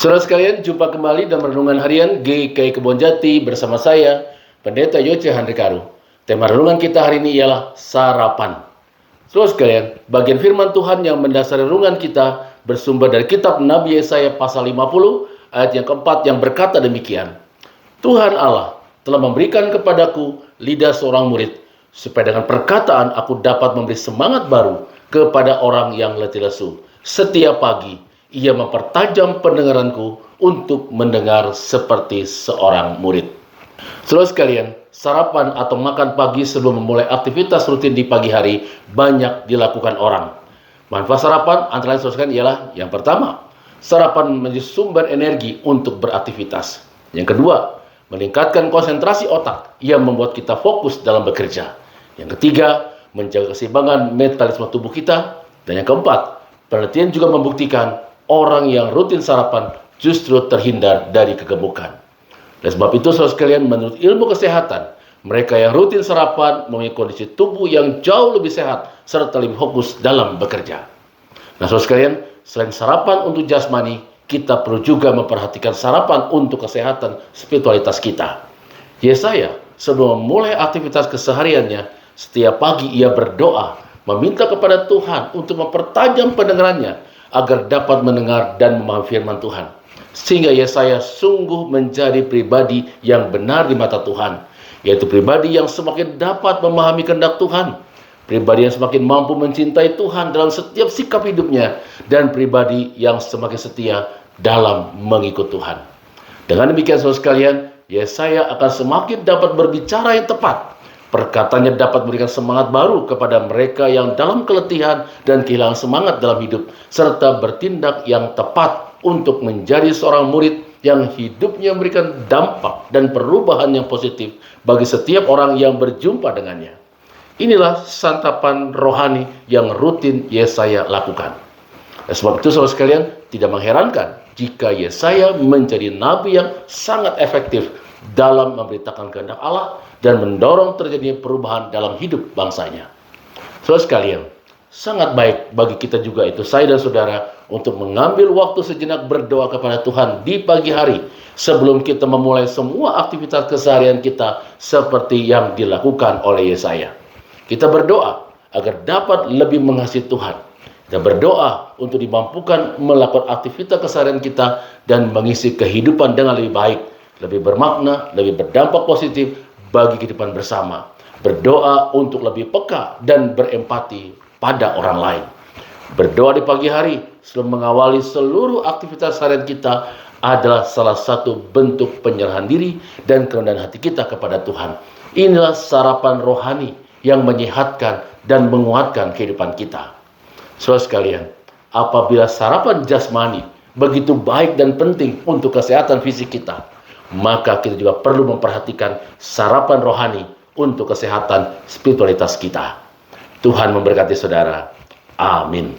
Saudara sekalian, jumpa kembali dalam Renungan Harian GKI Kebonjati bersama saya, Pendeta Yoce Handrikaru. Tema renungan kita hari ini ialah sarapan. Saudara sekalian, bagian firman Tuhan yang mendasari renungan kita bersumber dari kitab Nabi Yesaya pasal 50 ayat yang keempat yang berkata demikian. Tuhan Allah telah memberikan kepadaku lidah seorang murid, supaya dengan perkataan aku dapat memberi semangat baru kepada orang yang letih lesu. Setiap pagi ia mempertajam pendengaranku untuk mendengar seperti seorang murid. Saudara sekalian, sarapan atau makan pagi sebelum memulai aktivitas rutin di pagi hari banyak dilakukan orang. Manfaat sarapan antara lain saudara sekalian ialah yang pertama, sarapan menjadi sumber energi untuk beraktivitas. Yang kedua, meningkatkan konsentrasi otak yang membuat kita fokus dalam bekerja. Yang ketiga, menjaga keseimbangan metabolisme tubuh kita. Dan yang keempat, penelitian juga membuktikan orang yang rutin sarapan justru terhindar dari kegemukan. Oleh sebab itu, saudara sekalian, menurut ilmu kesehatan, mereka yang rutin sarapan memiliki kondisi tubuh yang jauh lebih sehat serta lebih fokus dalam bekerja. Nah, saudara sekalian, selain sarapan untuk jasmani, kita perlu juga memperhatikan sarapan untuk kesehatan spiritualitas kita. Yesaya sebelum memulai aktivitas kesehariannya, setiap pagi ia berdoa, meminta kepada Tuhan untuk mempertajam pendengarannya agar dapat mendengar dan memahami firman Tuhan. Sehingga Yesaya sungguh menjadi pribadi yang benar di mata Tuhan, yaitu pribadi yang semakin dapat memahami kehendak Tuhan, pribadi yang semakin mampu mencintai Tuhan dalam setiap sikap hidupnya, dan pribadi yang semakin setia dalam mengikut Tuhan. Dengan demikian saudara sekalian, Yesaya akan semakin dapat berbicara yang tepat. Perkataannya dapat memberikan semangat baru kepada mereka yang dalam keletihan dan kehilangan semangat dalam hidup, serta bertindak yang tepat untuk menjadi seorang murid yang hidupnya memberikan dampak dan perubahan yang positif bagi setiap orang yang berjumpa dengannya. Inilah santapan rohani yang rutin Yesaya lakukan. Sebab itu saudara sekalian, tidak mengherankan jika Yesaya menjadi nabi yang sangat efektif dalam memberitakan kehendak Allah dan mendorong terjadinya perubahan dalam hidup bangsanya. Saudara sekalian, sangat baik bagi kita juga itu, saya dan saudara, untuk mengambil waktu sejenak berdoa kepada Tuhan di pagi hari sebelum kita memulai semua aktivitas keseharian kita seperti yang dilakukan oleh Yesaya. Kita berdoa agar dapat lebih mengasihi Tuhan. Kita berdoa untuk dimampukan melakukan aktivitas keseharian kita dan mengisi kehidupan dengan lebih baik, lebih bermakna, lebih berdampak positif bagi kehidupan bersama. Berdoa untuk lebih peka dan berempati pada orang lain. Berdoa di pagi hari sebelum mengawali seluruh aktivitas harian kita adalah salah satu bentuk penyerahan diri dan kerendahan hati kita kepada Tuhan. Inilah sarapan rohani yang menyehatkan dan menguatkan kehidupan kita. Saudara sekalian, apabila sarapan jasmani begitu baik dan penting untuk kesehatan fisik kita, maka kita juga perlu memperhatikan sarapan rohani untuk kesehatan spiritualitas kita. Tuhan memberkati saudara. Amin.